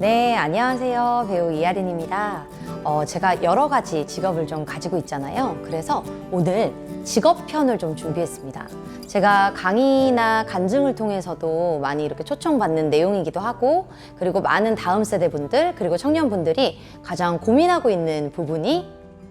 네, 안녕하세요. 배우 이하린입니다. 제가 여러 가지 직업을 좀 가지고 있잖아요. 그래서 오늘 직업편을 좀 준비했습니다. 제가 강의나 간증을 통해서도 많이 이렇게 초청받는 내용이기도 하고, 그리고 많은 다음 세대 분들, 그리고 청년분들이 가장 고민하고 있는 부분이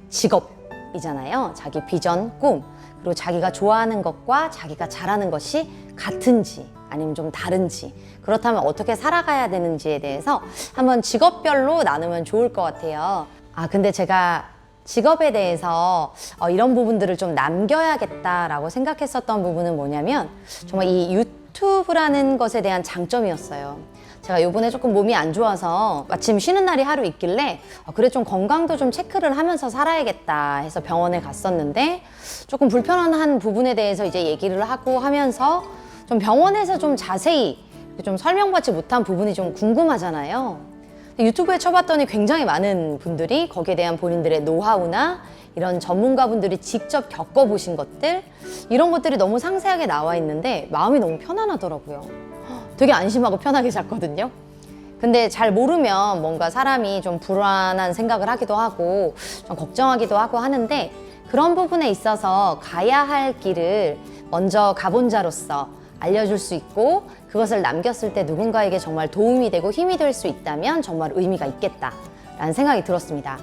직업이잖아요. 자기 비전, 꿈, 그리고 자기가 좋아하는 것과 자기가 잘하는 것이 같은지 아니면 좀 다른지, 그렇다면 어떻게 살아가야 되는지에 대해서 한번 직업별로 나누면 좋을 것 같아요. 근데 제가 직업에 대해서 이런 부분들을 좀 남겨야겠다라고 생각했었던 부분은 뭐냐면, 정말 이 유튜브라는 것에 대한 장점이었어요. 제가 요번에 조금 몸이 안 좋아서 마침 쉬는 날이 하루 있길래 그래 좀 건강도 좀 체크를 하면서 살아야겠다 해서 병원에 갔었는데, 조금 불편한 부분에 대해서 이제 얘기를 하고 하면서 좀 병원에서 좀 자세히 좀 설명받지 못한 부분이 좀 궁금하잖아요. 유튜브에 쳐봤더니 굉장히 많은 분들이 거기에 대한 본인들의 노하우나 이런 전문가분들이 직접 겪어보신 것들, 이런 것들이 너무 상세하게 나와 있는데 마음이 너무 편안하더라고요. 되게 안심하고 편하게 잤거든요. 근데 잘 모르면 뭔가 사람이 좀 불안한 생각을 하기도 하고 좀 걱정하기도 하고 하는데, 그런 부분에 있어서 가야 할 길을 먼저 가본 자로서 알려줄 수 있고, 그것을 남겼을 때 누군가에게 정말 도움이 되고 힘이 될 수 있다면 정말 의미가 있겠다라는 생각이 들었습니다.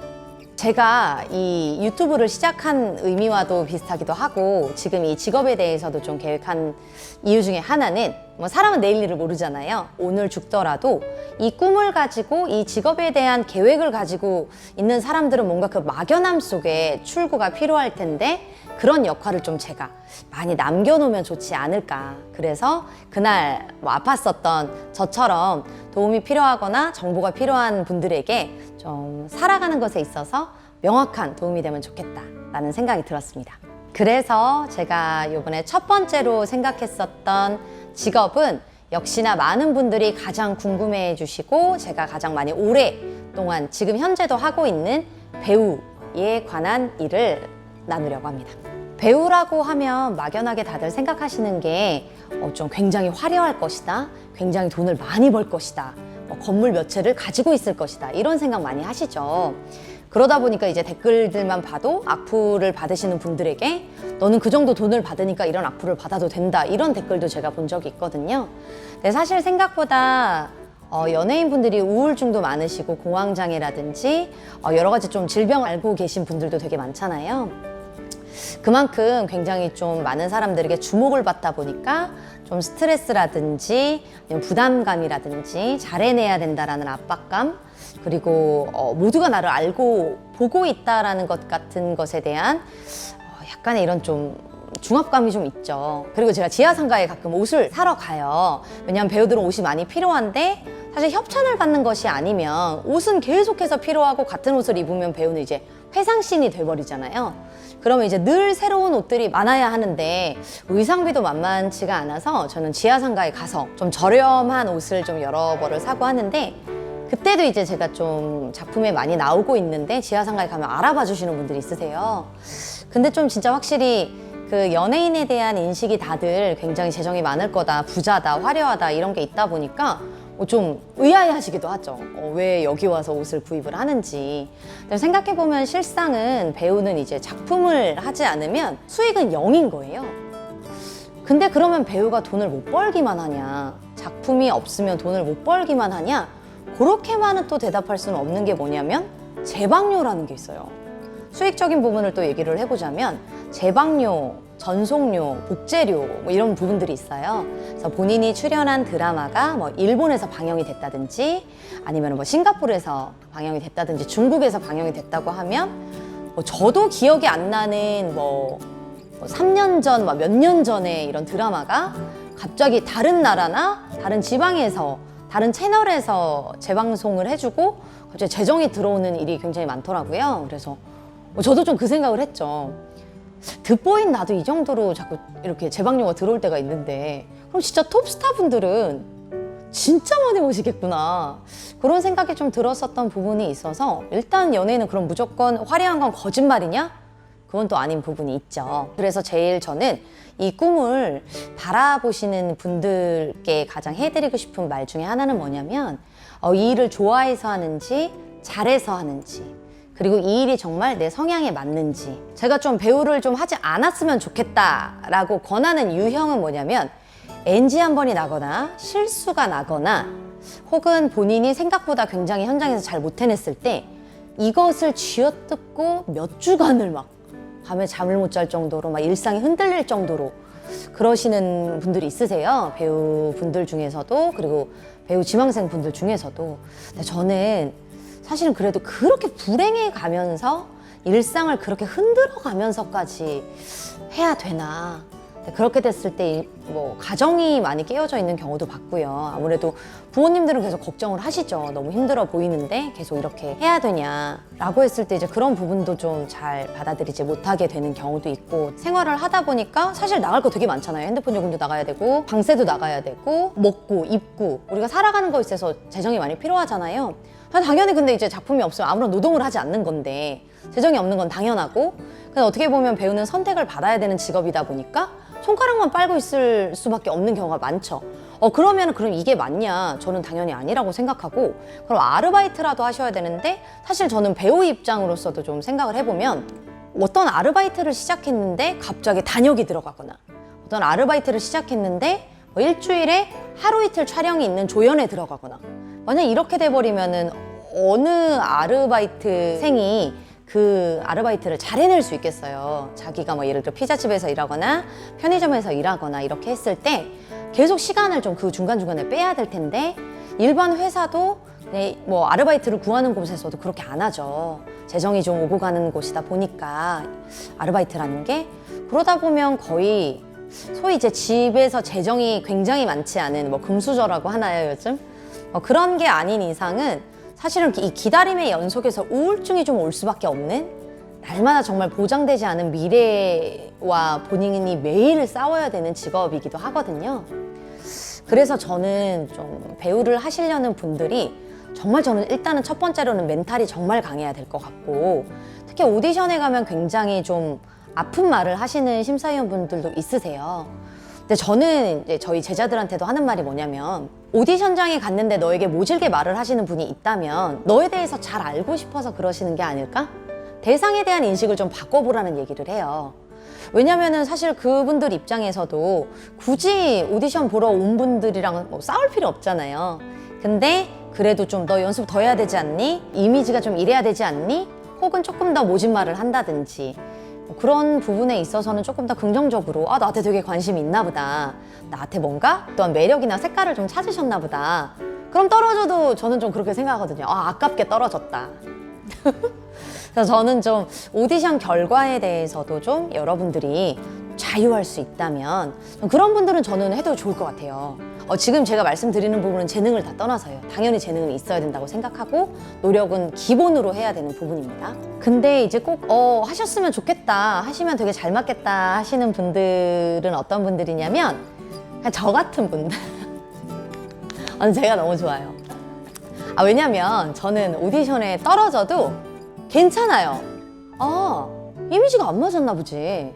제가 이 유튜브를 시작한 의미와도 비슷하기도 하고, 지금 이 직업에 대해서도 좀 계획한 이유 중에 하나는, 사람은 내일 일을 모르잖아요. 오늘 죽더라도 이 꿈을 가지고 이 직업에 대한 계획을 가지고 있는 사람들은 뭔가 그 막연함 속에 출구가 필요할 텐데, 그런 역할을 좀 제가 많이 남겨놓으면 좋지 않을까. 그래서 그날 아팠었던 저처럼 도움이 필요하거나 정보가 필요한 분들에게 좀 살아가는 것에 있어서 명확한 도움이 되면 좋겠다라는 생각이 들었습니다. 그래서 제가 이번에 첫 번째로 생각했었던 직업은 역시나 많은 분들이 가장 궁금해 주시고 제가 가장 많이 오랫동안 지금 현재도 하고 있는 배우에 관한 일을 나누려고 합니다. 배우라고 하면 막연하게 다들 생각하시는 게 좀 굉장히 화려할 것이다, 굉장히 돈을 많이 벌 것이다, 건물 몇 채를 가지고 있을 것이다, 이런 생각 많이 하시죠. 그러다 보니까 이제 댓글들만 봐도 악플을 받으시는 분들에게 너는 그 정도 돈을 받으니까 이런 악플을 받아도 된다, 이런 댓글도 제가 본 적이 있거든요. 근데 사실 생각보다 연예인분들이 우울증도 많으시고 공황장애라든지 여러 가지 좀 질병 알고 계신 분들도 되게 많잖아요. 그만큼 굉장히 좀 많은 사람들에게 주목을 받다 보니까 좀 스트레스라든지 부담감이라든지 잘해내야 된다라는 압박감, 그리고 모두가 나를 알고 보고 있다라는 것 같은 것에 대한 약간의 이런 좀 중압감이 좀 있죠. 그리고 제가 지하상가에 가끔 옷을 사러 가요. 왜냐하면 배우들은 옷이 많이 필요한데, 사실 협찬을 받는 것이 아니면 옷은 계속해서 필요하고, 같은 옷을 입으면 배우는 이제 회상씬이 돼버리잖아요. 그러면 이제 늘 새로운 옷들이 많아야 하는데 의상비도 만만치가 않아서 저는 지하상가에 가서 좀 저렴한 옷을 좀 여러 벌을 사고 하는데, 그때도 이제 제가 좀 작품에 많이 나오고 있는데 지하상가에 가면 알아봐 주시는 분들이 있으세요. 근데 좀 진짜 확실히 그 연예인에 대한 인식이 다들 굉장히 재정이 많을 거다, 부자다, 화려하다, 이런 게 있다 보니까 좀 의아해 하시기도 하죠. 왜 여기 와서 옷을 구입을 하는지. 생각해보면 실상은 배우는 이제 작품을 하지 않으면 수익은 0인 거예요. 근데 그러면 배우가 돈을 못 벌기만 하냐, 작품이 없으면 돈을 못 벌기만 하냐, 그렇게만은 또 대답할 수는 없는 게 뭐냐면 제방료라는 게 있어요. 수익적인 부분을 또 얘기를 해보자면 제방료, 전송료, 복제료 이런 부분들이 있어요. 그래서 본인이 출연한 드라마가 일본에서 방영이 됐다든지, 아니면 싱가포르에서 방영이 됐다든지, 중국에서 방영이 됐다고 하면 저도 기억이 안 나는 3년 전, 몇 년 전에 이런 드라마가 갑자기 다른 나라나 다른 지방에서 다른 채널에서 재방송을 해주고 갑자기 재정이 들어오는 일이 굉장히 많더라고요. 그래서 저도 좀 그 생각을 했죠. 득보인 나도 이 정도로 자꾸 이렇게 재방료가 들어올 때가 있는데, 그럼 진짜 톱스타 분들은 진짜 많이 오시겠구나, 그런 생각이 좀 들었었던 부분이 있어서, 일단 연예인은 그럼 무조건 화려한 건 거짓말이냐? 그건 또 아닌 부분이 있죠. 그래서 제일 저는 이 꿈을 바라보시는 분들께 가장 해드리고 싶은 말 중에 하나는 뭐냐면, 이 일을 좋아해서 하는지 잘해서 하는지, 그리고 이 일이 정말 내 성향에 맞는지. 제가 좀 배우를 좀 하지 않았으면 좋겠다라고 권하는 유형은 뭐냐면, NG 한 번이 나거나 실수가 나거나 혹은 본인이 생각보다 굉장히 현장에서 잘 못 해냈을 때 이것을 쥐어뜯고 몇 주간을 막 밤에 잠을 못 잘 정도로 막 일상이 흔들릴 정도로 그러시는 분들이 있으세요. 배우분들 중에서도, 그리고 배우 지망생 분들 중에서도. 근데 저는 사실은 그래도 그렇게 불행해 가면서 일상을 그렇게 흔들어 가면서까지 해야 되나. 그렇게 됐을 때 뭐 가정이 많이 깨어져 있는 경우도 봤고요. 아무래도 부모님들은 계속 걱정을 하시죠. 너무 힘들어 보이는데 계속 이렇게 해야 되냐라고 했을 때 이제 그런 부분도 좀 잘 받아들이지 못하게 되는 경우도 있고, 생활을 하다 보니까 사실 나갈 거 되게 많잖아요. 핸드폰 요금도 나가야 되고, 방세도 나가야 되고, 먹고 입고, 우리가 살아가는 거에 있어서 재정이 많이 필요하잖아요. 당연히 근데 이제 작품이 없으면 아무런 노동을 하지 않는 건데 재정이 없는 건 당연하고, 근데 어떻게 보면 배우는 선택을 받아야 되는 직업이다 보니까 손가락만 빨고 있을 수밖에 없는 경우가 많죠. 그럼 이게 맞냐? 저는 당연히 아니라고 생각하고, 그럼 아르바이트라도 하셔야 되는데, 사실 저는 배우 입장으로서도 좀 생각을 해보면, 어떤 아르바이트를 시작했는데 갑자기 단역이 들어가거나, 어떤 아르바이트를 시작했는데 뭐 일주일에 하루 이틀 촬영이 있는 조연에 들어가거나, 만약 이렇게 돼버리면은 어느 아르바이트생이 그 아르바이트를 잘 해낼 수 있겠어요. 자기가 뭐 예를 들어 피자집에서 일하거나 편의점에서 일하거나 이렇게 했을 때 계속 시간을 좀 그 중간중간에 빼야 될 텐데, 일반 회사도 뭐 아르바이트를 구하는 곳에서도 그렇게 안 하죠. 재정이 좀 오고 가는 곳이다 보니까 아르바이트라는 게, 그러다 보면 거의 소위 이제 집에서 재정이 굉장히 많지 않은 뭐 금수저라고 하나요 요즘? 그런 게 아닌 이상은 사실은 이 기다림의 연속에서 우울증이 좀 올 수밖에 없는, 날마다 정말 보장되지 않은 미래와 본인이 매일 싸워야 되는 직업이기도 하거든요. 그래서 저는 좀 배우를 하시려는 분들이 정말, 저는 일단은 첫 번째로는 멘탈이 정말 강해야 될 것 같고, 특히 오디션에 가면 굉장히 좀 아픈 말을 하시는 심사위원분들도 있으세요. 근데 저는 이제 저희 제자들한테도 하는 말이 뭐냐면, 오디션장에 갔는데 너에게 모질게 말을 하시는 분이 있다면 너에 대해서 잘 알고 싶어서 그러시는 게 아닐까? 대상에 대한 인식을 좀 바꿔보라는 얘기를 해요. 왜냐면은 사실 그분들 입장에서도 굳이 오디션 보러 온 분들이랑 뭐 싸울 필요 없잖아요. 근데 그래도 좀 너 연습 더 해야 되지 않니? 이미지가 좀 이래야 되지 않니? 혹은 조금 더 모진 말을 한다든지, 그런 부분에 있어서는 조금 더 긍정적으로, 나한테 되게 관심이 있나 보다, 나한테 뭔가 또한 매력이나 색깔을 좀 찾으셨나 보다, 그럼 떨어져도 저는 좀 그렇게 생각하거든요. 아깝게 떨어졌다. 그래서 저는 좀 오디션 결과에 대해서도 좀 여러분들이 자유할 수 있다면, 그런 분들은 저는 해도 좋을 것 같아요. 지금 제가 말씀드리는 부분은 재능을 다 떠나서요. 당연히 재능은 있어야 된다고 생각하고 노력은 기본으로 해야 되는 부분입니다. 근데 이제 꼭 하셨으면 좋겠다, 하시면 되게 잘 맞겠다 하시는 분들은 어떤 분들이냐면, 그냥 저 같은 분들. 제가 너무 좋아요. 왜냐면 저는 오디션에 떨어져도 괜찮아요. 이미지가 안 맞았나 보지.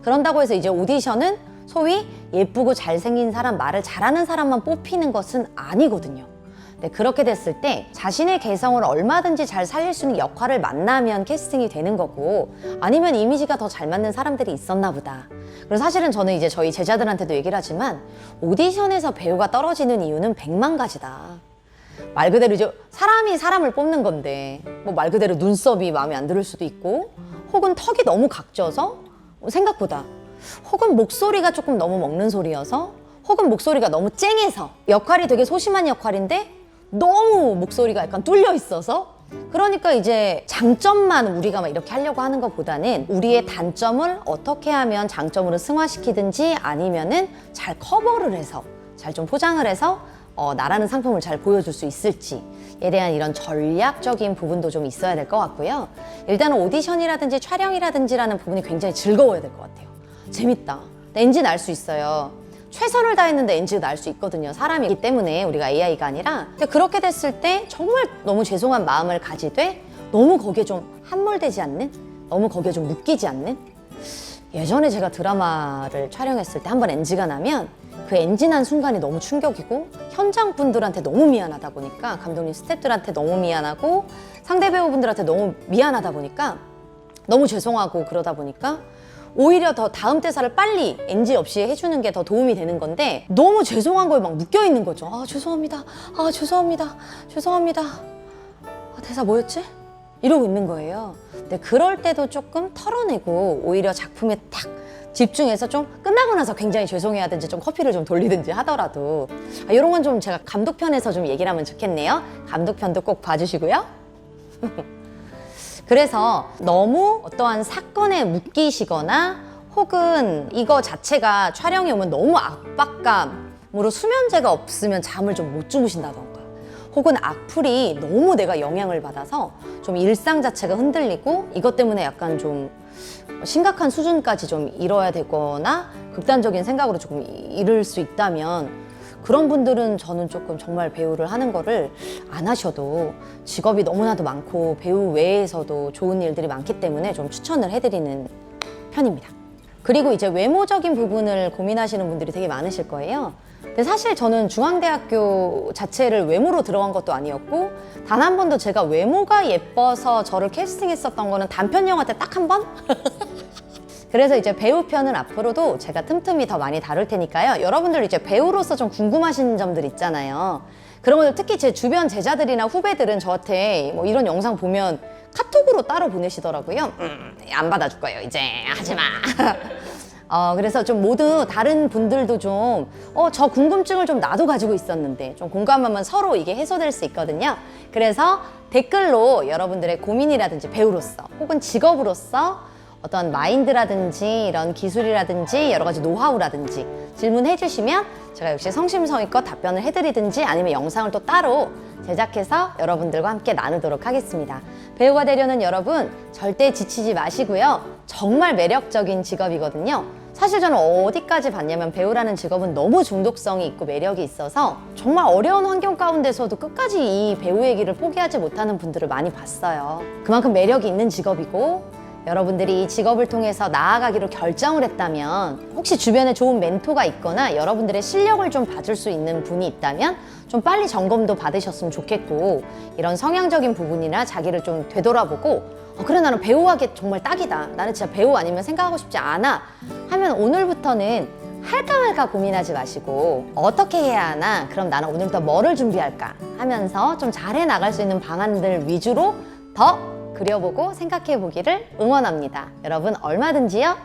그런다고 해서 이제 오디션은 소위 예쁘고 잘생긴 사람, 말을 잘하는 사람만 뽑히는 것은 아니거든요. 네, 그렇게 됐을 때 자신의 개성을 얼마든지 잘 살릴 수 있는 역할을 만나면 캐스팅이 되는 거고, 아니면 이미지가 더 잘 맞는 사람들이 있었나 보다. 그래서 사실은 저는 이제 저희 제자들한테도 얘기를 하지만, 오디션에서 배우가 떨어지는 이유는 100만 가지다. 말 그대로 이제 사람이 사람을 뽑는 건데, 뭐 말 그대로 눈썹이 마음에 안 들 수도 있고, 혹은 턱이 너무 각져서 생각보다, 혹은 목소리가 조금 너무 먹는 소리여서, 혹은 목소리가 너무 쨍해서, 역할이 되게 소심한 역할인데 너무 목소리가 약간 뚫려 있어서, 그러니까 이제 장점만 우리가 막 이렇게 하려고 하는 것보다는 우리의 단점을 어떻게 하면 장점으로 승화시키든지, 아니면은 잘 커버를 해서 잘 좀 포장을 해서 나라는 상품을 잘 보여줄 수 있을지에 대한 이런 전략적인 부분도 좀 있어야 될 것 같고요. 일단은 오디션이라든지 촬영이라든지라는 부분이 굉장히 즐거워야 될 것 같아요. 재밌다. NG 날 수 있어요. 최선을 다했는데 NG가 날 수 있거든요. 사람이기 때문에, 우리가 AI가 아니라. 근데 그렇게 됐을 때 정말 너무 죄송한 마음을 가지되, 너무 거기에 좀 함몰되지 않는, 너무 거기에 좀 묶이지 않는. 예전에 제가 드라마를 촬영했을 때 한 번 NG가 나면 그 엔진한 순간이 너무 충격이고 현장 분들한테 너무 미안하다 보니까 감독님 스태프들한테 너무 미안하고 상대 배우분들한테 너무 미안하다 보니까 너무 죄송하고 그러다 보니까 오히려 더 다음 대사를 빨리 NG 없이 해주는 게 더 도움이 되는 건데 너무 죄송한 거에 막 묶여 있는 거죠. 아 죄송합니다. 아 죄송합니다. 죄송합니다. 아, 대사 뭐였지? 이러고 있는 거예요. 근데 그럴 때도 조금 털어내고 오히려 작품에 딱 집중해서 좀 끝나고 나서 굉장히 죄송해하든지 좀 커피를 좀 돌리든지 하더라도 이런 건 좀 제가 감독편에서 좀 얘기를 하면 좋겠네요. 감독편도 꼭 봐주시고요. 그래서 너무 어떠한 사건에 묶이시거나 혹은 이거 자체가 촬영이 오면 너무 압박감으로 수면제가 없으면 잠을 좀 못 주무신다던가 혹은 악플이 너무 내가 영향을 받아서 좀 일상 자체가 흔들리고 이것 때문에 약간 좀 심각한 수준까지 좀 이뤄야 되거나 극단적인 생각으로 조금 이를 수 있다면 그런 분들은 저는 조금 정말 배우를 하는 거를 안 하셔도 직업이 너무나도 많고 배우 외에서도 좋은 일들이 많기 때문에 좀 추천을 해드리는 편입니다. 그리고 이제 외모적인 부분을 고민하시는 분들이 되게 많으실 거예요. 근데 사실 저는 중앙대학교 자체를 외모로 들어간 것도 아니었고 단 한 번도 제가 외모가 예뻐서 저를 캐스팅했었던 거는 단편 영화 때 딱 한 번? 그래서 이제 배우 편은 앞으로도 제가 틈틈이 더 많이 다룰 테니까요. 여러분들 이제 배우로서 좀 궁금하신 점들 있잖아요. 그런 것들 특히 제 주변 제자들이나 후배들은 저한테 뭐 이런 영상 보면 카톡으로 따로 보내시더라고요. 안 받아줄 거예요. 이제 하지 마. 그래서 좀 모두 다른 분들도 좀 저 궁금증을 좀 나도 가지고 있었는데 좀 공감하면 서로 이게 해소될 수 있거든요. 그래서 댓글로 여러분들의 고민이라든지 배우로서 혹은 직업으로서 어떤 마인드라든지 이런 기술이라든지 여러 가지 노하우라든지 질문해 주시면 제가 역시 성심성의껏 답변을 해드리든지 아니면 영상을 또 따로 제작해서 여러분들과 함께 나누도록 하겠습니다. 배우가 되려는 여러분 절대 지치지 마시고요. 정말 매력적인 직업이거든요. 사실 저는 어디까지 봤냐면 배우라는 직업은 너무 중독성이 있고 매력이 있어서 정말 어려운 환경 가운데서도 끝까지 이 배우의 길을 포기하지 못하는 분들을 많이 봤어요. 그만큼 매력이 있는 직업이고 여러분들이 이 직업을 통해서 나아가기로 결정을 했다면 혹시 주변에 좋은 멘토가 있거나 여러분들의 실력을 좀 봐줄 수 있는 분이 있다면 좀 빨리 점검도 받으셨으면 좋겠고 이런 성향적인 부분이나 자기를 좀 되돌아보고 그래 나는 배우하기 정말 딱이다. 나는 진짜 배우 아니면 생각하고 싶지 않아. 하면 오늘부터는 할까 말까 고민하지 마시고 어떻게 해야 하나? 그럼 나는 오늘부터 뭐를 준비할까? 하면서 좀 잘해 나갈 수 있는 방안들 위주로 더 그려보고 생각해 보기를 응원합니다. 여러분 얼마든지요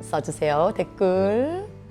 써주세요 댓글.